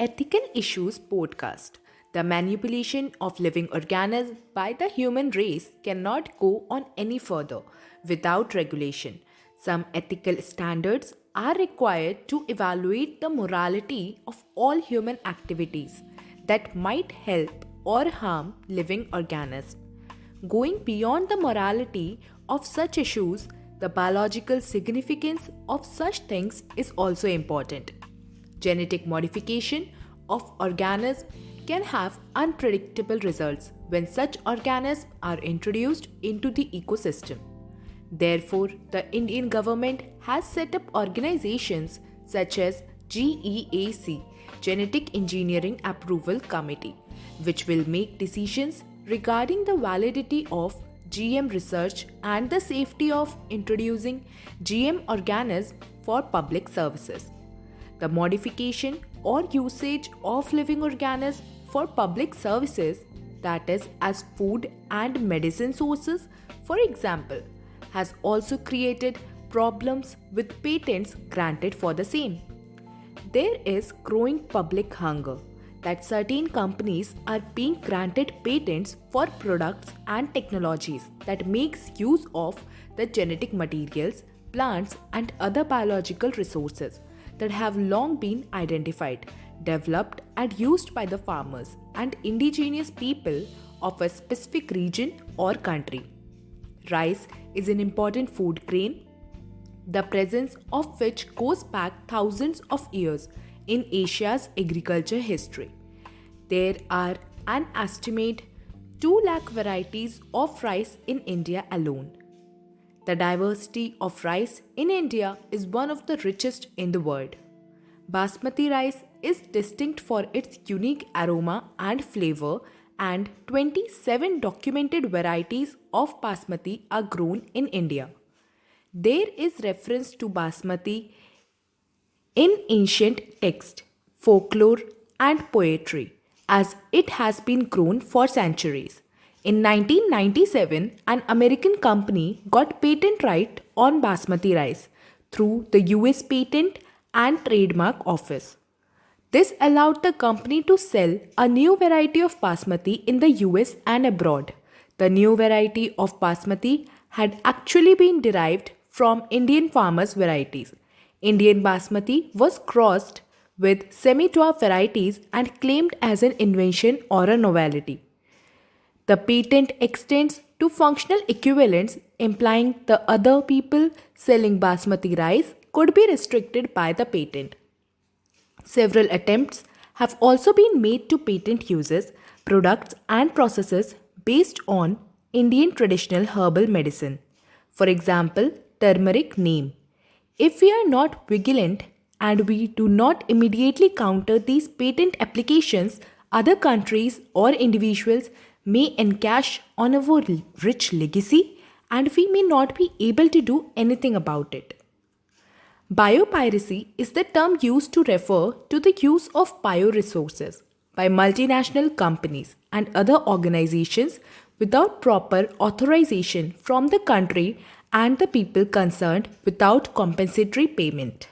Ethical Issues podcast. The manipulation of living organisms by the human race cannot go on any further without regulation. Some ethical standards are required to evaluate the morality of all human activities that might help or harm living organisms. Going beyond the morality of such issues, the biological significance of such things is also important. Genetic modification of organisms can have unpredictable results when such organisms are introduced into the ecosystem. Therefore, the Indian government has set up organizations such as GEAC, Genetic Engineering Approval Committee, which will make decisions regarding the validity of GM research and the safety of introducing GM organisms for public services. The modification or usage of living organisms for public services, that is, as food and medicine sources, for example, has also created problems with patents granted for the same. There is growing public hunger that certain companies are being granted patents for products and technologies that makes use of the genetic materials, plants and other biological resources that have long been identified, developed and used by the farmers and indigenous people of a specific region or country. Rice is an important food grain, the presence of which goes back thousands of years in Asia's agriculture history. There are an estimate 2 lakh varieties of rice in India alone. The diversity of rice in India is one of the richest in the world. Basmati rice is distinct for its unique aroma and flavor, and 27 documented varieties of basmati are grown in India. There is reference to basmati in ancient text, folklore and poetry, as it has been grown for centuries. In 1997, an American company got patent right on basmati rice through the US Patent and Trademark Office. This allowed the company to sell a new variety of basmati in the US and abroad. The new variety of basmati had actually been derived from Indian farmers' varieties. Indian basmati was crossed with semi-dwarf varieties and claimed as an invention or a novelty. The patent extends to functional equivalents, implying the other people selling basmati rice could be restricted by the patent. Several attempts have also been made to patent uses, products and processes based on Indian traditional herbal medicine. For example, turmeric name. If we are not vigilant and we do not immediately counter these patent applications, other countries or individuals may encash on our rich legacy and we may not be able to do anything about it. Biopiracy is the term used to refer to the use of bioresources by multinational companies and other organizations without proper authorization from the country and the people concerned without compensatory payment.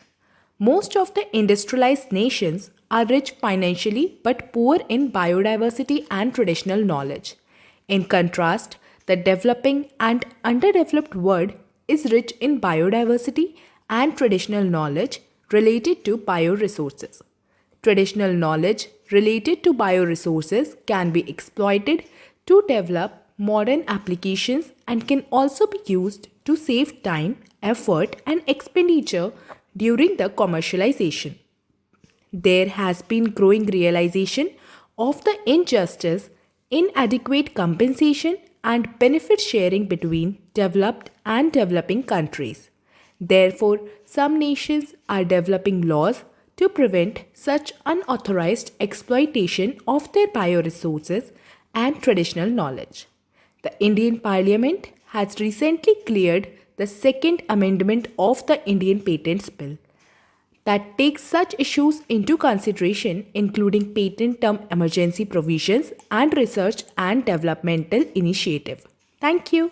Most of the industrialized nations are rich financially but poor in biodiversity and traditional knowledge. In contrast, the developing and underdeveloped world is rich in biodiversity and traditional knowledge related to bioresources. Traditional knowledge related to bioresources can be exploited to develop modern applications and can also be used to save time, effort, and expenditure during the commercialization. There has been growing realization of the injustice, inadequate compensation, and benefit sharing between developed and developing countries. Therefore, some nations are developing laws to prevent such unauthorized exploitation of their bioresources and traditional knowledge. The Indian Parliament has recently cleared the Second Amendment of the Indian Patents Bill that takes such issues into consideration, including patent term emergency provisions and research and developmental initiative. Thank you.